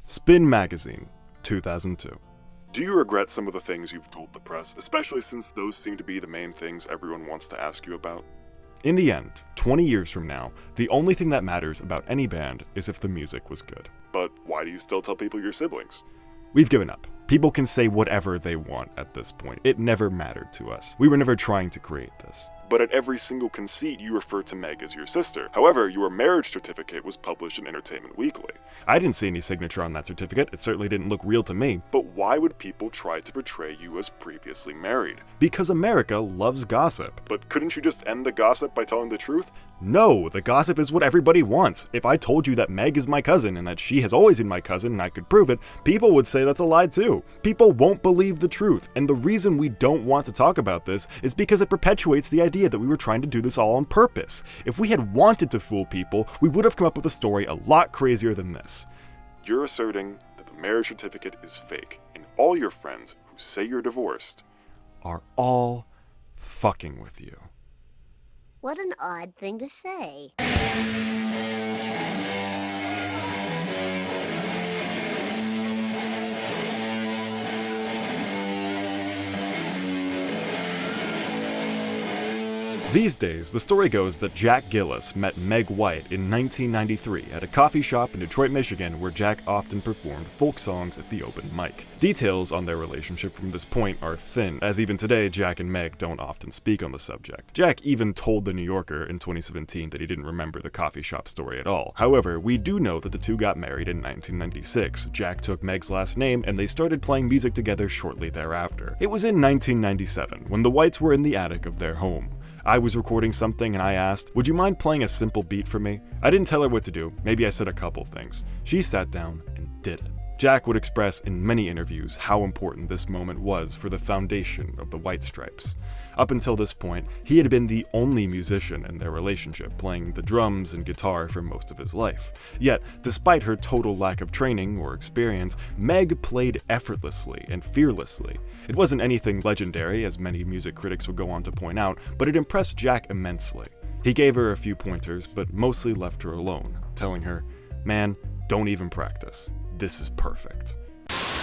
Spin Magazine, 2002. Do you regret some of the things you've told the press, especially since those seem to be the main things everyone wants to ask you about? In the end, 20 years from now, the only thing that matters about any band is if the music was good. But why do you still tell people your siblings? We've given up. People can say whatever they want at this point. It never mattered to us. We were never trying to create this. But at every single conceit, you refer to Meg as your sister. However, your marriage certificate was published in Entertainment Weekly. I didn't see any signature on that certificate. It certainly didn't look real to me. But why would people try to portray you as previously married? Because America loves gossip. But couldn't you just end the gossip by telling the truth? No, the gossip is what everybody wants. If I told you that Meg is my cousin and that she has always been my cousin and I could prove it, people would say that's a lie too. People won't believe the truth, and the reason we don't want to talk about this is because it perpetuates the idea that we were trying to do this all on purpose. If we had wanted to fool people, we would have come up with a story a lot crazier than this. You're asserting that the marriage certificate is fake, and all your friends who say you're divorced are all fucking with you. What an odd thing to say. These days, the story goes that Jack Gillis met Meg White in 1993 at a coffee shop in Detroit, Michigan, where Jack often performed folk songs at the open mic. Details on their relationship from this point are thin, as even today, Jack and Meg don't often speak on the subject. Jack even told The New Yorker in 2017 that he didn't remember the coffee shop story at all. However, we do know that the two got married in 1996. Jack took Meg's last name, and they started playing music together shortly thereafter. It was in 1997, when the Whites were in the attic of their home. I was recording something and I asked, "Would you mind playing a simple beat for me?" I didn't tell her what to do, maybe I said a couple things. She sat down and did it. Jack would express in many interviews how important this moment was for the foundation of the White Stripes. Up until this point, he had been the only musician in their relationship, playing the drums and guitar for most of his life. Yet, despite her total lack of training or experience, Meg played effortlessly and fearlessly. It wasn't anything legendary, as many music critics would go on to point out, but it impressed Jack immensely. He gave her a few pointers, but mostly left her alone, telling her, "Man, don't even practice. This is perfect."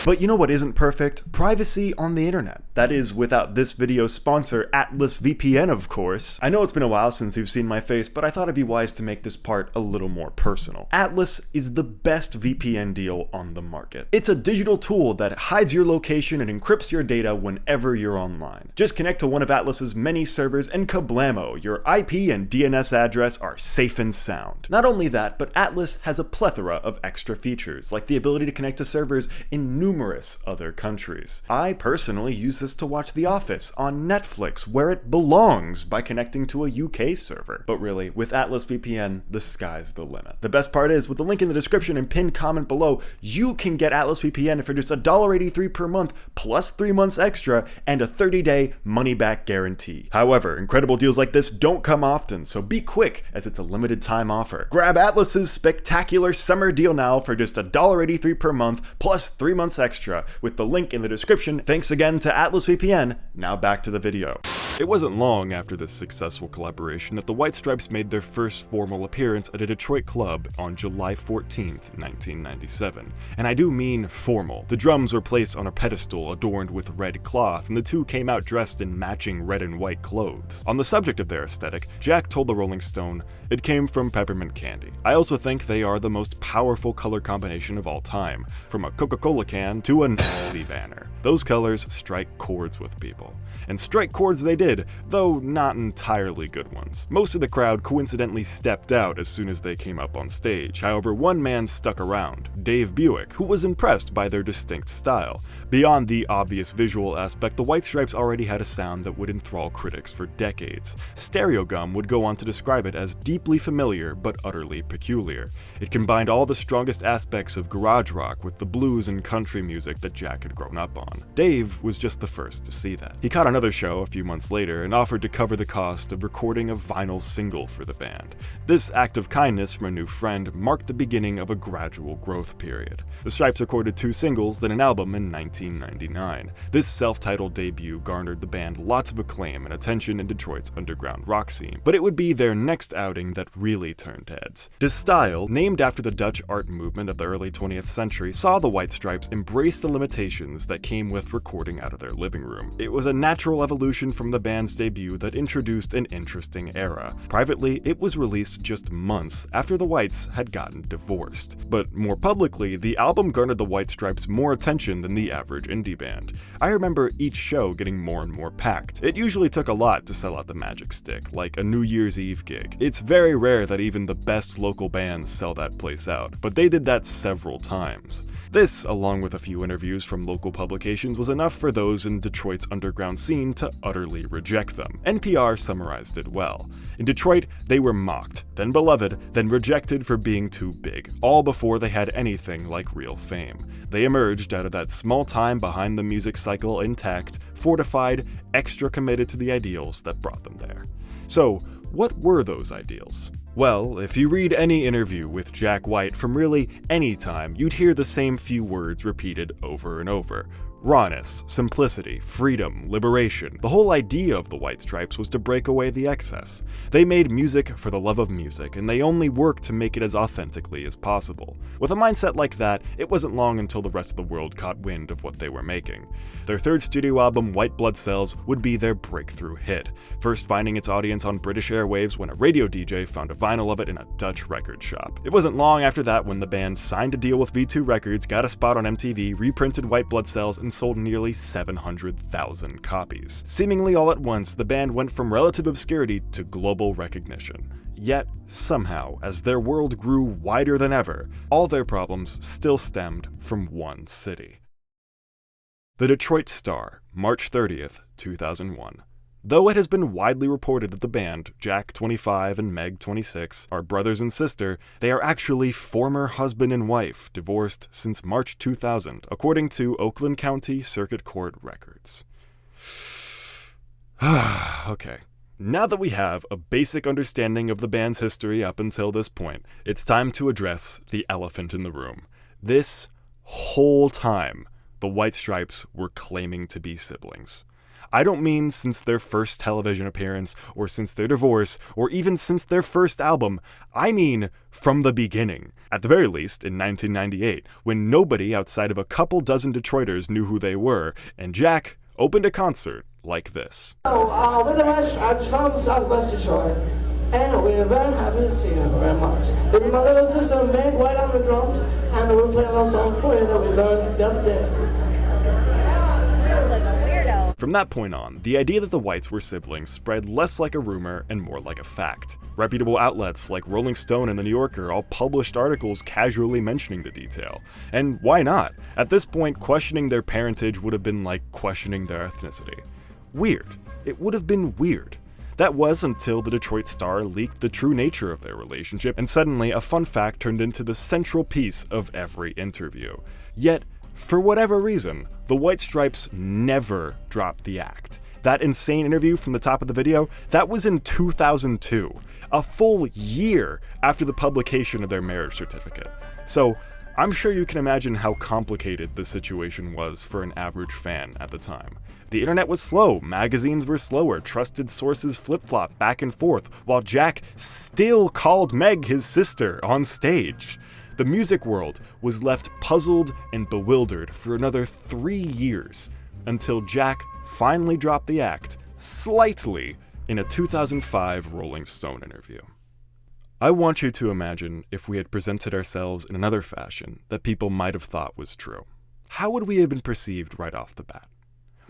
But you know what isn't perfect? Privacy on the internet. That is, without this video's sponsor, Atlas VPN, of course. I know it's been a while since you've seen my face, but I thought it'd be wise to make this part a little more personal. Atlas is the best VPN deal on the market. It's a digital tool that hides your location and encrypts your data whenever you're online. Just connect to one of Atlas's many servers and kablamo, your IP and DNS address are safe and sound. Not only that, but Atlas has a plethora of extra features, like the ability to connect to servers in numerous other countries. I personally use this to watch The Office on Netflix, where it belongs, by connecting to a UK server. But really, with Atlas VPN, the sky's the limit. The best part is, with the link in the description and pinned comment below, you can get Atlas VPN for just $1.83 per month, plus 3 months extra, and a 30-day money-back guarantee. However, incredible deals like this don't come often, so be quick, as it's a limited time offer. Grab Atlas's spectacular summer deal now for just $1.83 per month, plus 3 months extra, with the link in the description. Thanks again to Atlas VPN. Now back to the video. It wasn't long after this successful collaboration that the White Stripes made their first formal appearance at a Detroit club on July 14th, 1997. And I do mean formal. The drums were placed on a pedestal adorned with red cloth, and the two came out dressed in matching red and white clothes. On the subject of their aesthetic, Jack told the Rolling Stone, "It came from peppermint candy. I also think they are the most powerful color combination of all time, from a Coca-Cola can to a Nazi banner. Those colors strike chords with people." And strike chords they did, though not entirely good ones. Most of the crowd coincidentally stepped out as soon as they came up on stage. However, one man stuck around, Dave Buick, who was impressed by their distinct style. Beyond the obvious visual aspect, the White Stripes already had a sound that would enthrall critics for decades. Stereogum would go on to describe it as deeply familiar but utterly peculiar. It combined all the strongest aspects of garage rock with the blues and country music that Jack had grown up on. on. Dave was just the first to see that. He caught another show a few months later and offered to cover the cost of recording a vinyl single for the band. This act of kindness from a new friend marked the beginning of a gradual growth period. The Stripes recorded 2 singles, then an album in 1999. This self-titled debut garnered the band lots of acclaim and attention in Detroit's underground rock scene, but it would be their next outing that really turned heads. De Stijl, named after the Dutch art movement of the early 20th century, saw the White Stripes embrace the limitations that came with recording out of their living room. It was a natural evolution from the band's debut that introduced an interesting era. Privately, it was released just months after the Whites had gotten divorced. But more publicly, the album garnered the White Stripes more attention than the average indie band. I remember each show getting more and more packed. It usually took a lot to sell out the Magic Stick, like a New Year's Eve gig. It's very rare that even the best local bands sell that place out, but they did that several times. This, along with a few interviews from local publications, was enough for those in Detroit's underground scene to utterly reject them. NPR summarized it well. In Detroit, they were mocked, then beloved, then rejected for being too big, all before they had anything like real fame. They emerged out of that small time behind the music cycle intact, fortified, extra committed to the ideals that brought them there. So, what were those ideals? Well, if you read any interview with Jack White from really any time, you'd hear the same few words repeated over and over. Rawness, simplicity, freedom, liberation. The whole idea of the White Stripes was to break away the excess. They made music for the love of music, and they only worked to make it as authentically as possible. With a mindset like that, it wasn't long until the rest of the world caught wind of what they were making. Their third studio album, White Blood Cells, would be their breakthrough hit, first finding its audience on British airwaves when a radio DJ found a vinyl of it in a Dutch record shop. It wasn't long after that when the band signed a deal with V2 Records, got a spot on MTV, reprinted White Blood Cells, and sold nearly 700,000 copies. Seemingly all at once, the band went from relative obscurity to global recognition. Yet, somehow, as their world grew wider than ever, all their problems still stemmed from one city. The Detroit Star, March 30th, 2001. Though it has been widely reported that the band, Jack 25 and Meg 26, are brothers and sister, they are actually former husband and wife, divorced since March 2000, according to Oakland County Circuit Court records. Okay. Now that we have a basic understanding of the band's history up until this point, it's time to address the elephant in the room. This whole time, the White Stripes were claiming to be siblings. I don't mean since their first television appearance, or since their divorce, or even since their first album. I mean from the beginning. At the very least, in 1998, when nobody outside of a couple dozen Detroiters knew who they were, and Jack opened a concert like this. We're the White Stripes from Southwest Detroit, and we're very happy to see you very much. This is my little sister Meg White on the drums, and we'll play a little song for you that we learned the other day. From that point on, the idea that the Whites were siblings spread less like a rumor and more like a fact. Reputable outlets like Rolling Stone and The New Yorker all published articles casually mentioning the detail. And why not? At this point, questioning their parentage would have been like questioning their ethnicity. Weird. It would have been weird. That was until the Detroit Star leaked the true nature of their relationship, and suddenly a fun fact turned into the central piece of every interview. Yet, for whatever reason, the White Stripes never dropped the act. That insane interview from the top of the video, that was in 2002, a full year after the publication of their marriage certificate. So, I'm sure you can imagine how complicated the situation was for an average fan at the time. The internet was slow, magazines were slower, trusted sources flip-flopped back and forth, while Jack still called Meg his sister on stage. The music world was left puzzled and bewildered for another 3 years, until Jack finally dropped the act, slightly, in a 2005 Rolling Stone interview. I want you to imagine if we had presented ourselves in another fashion that people might have thought was true. How would we have been perceived right off the bat?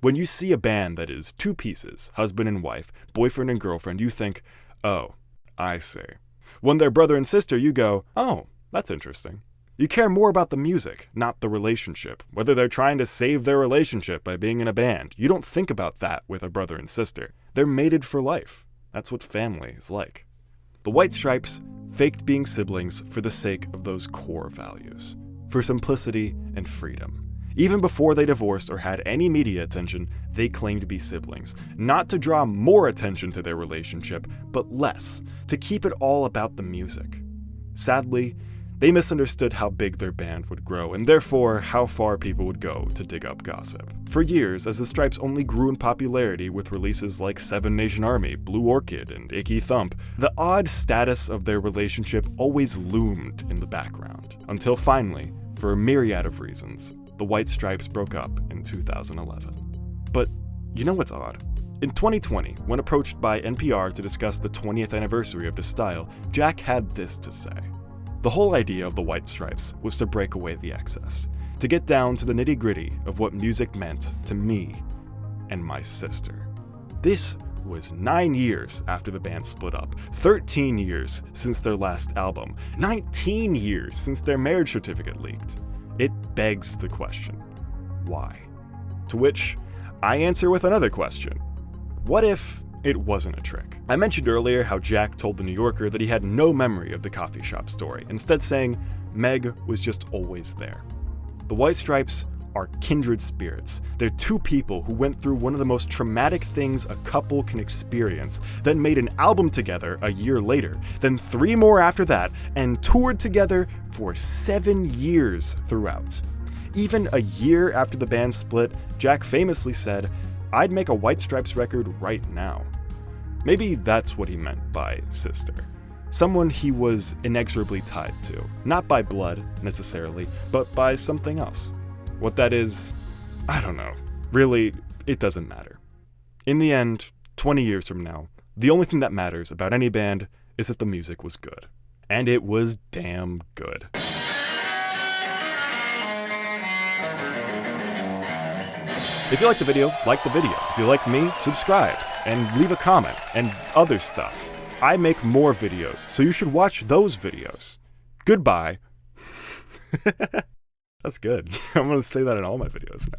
When you see a band that is 2 pieces, husband and wife, boyfriend and girlfriend, you think, oh, I see. When they're brother and sister, you go, oh, that's interesting. You care more about the music, not the relationship. Whether they're trying to save their relationship by being in a band, you don't think about that with a brother and sister. They're mated for life. That's what family is like. The White Stripes faked being siblings for the sake of those core values, for simplicity and freedom. Even before they divorced or had any media attention, they claimed to be siblings, not to draw more attention to their relationship, but less, to keep it all about the music. Sadly, they misunderstood how big their band would grow, and therefore how far people would go to dig up gossip. For years, as the Stripes only grew in popularity with releases like Seven Nation Army, Blue Orchid, and Icky Thump, the odd status of their relationship always loomed in the background, until finally, for a myriad of reasons, the White Stripes broke up in 2011. But you know what's odd? In 2020, when approached by NPR to discuss the 20th anniversary of the style, Jack had this to say. The whole idea of the White Stripes was to break away the excess, to get down to the nitty-gritty of what music meant to me and my sister. This was 9 years after the band split up, 13 years since their last album, 19 years since their marriage certificate leaked. It begs the question, why? To which I answer with another question. What if it wasn't a trick? I mentioned earlier how Jack told The New Yorker that he had no memory of the coffee shop story, instead saying Meg was just always there. The White Stripes are kindred spirits. They're two people who went through one of the most traumatic things a couple can experience, then made an album together a year later, then 3 more after that, and toured together for 7 years throughout. Even a year after the band split, Jack famously said, "I'd make a White Stripes record right now." Maybe that's what he meant by sister. Someone he was inexorably tied to, not by blood necessarily, but by something else. What that is, I don't know. Really, it doesn't matter. In the end, 20 years from now, the only thing that matters about any band is that the music was good. And it was damn good. If you liked the video, like the video. If you like me, subscribe and leave a comment and other stuff. I make more videos, so you should watch those videos. Goodbye. That's good. I'm gonna say that in all my videos now.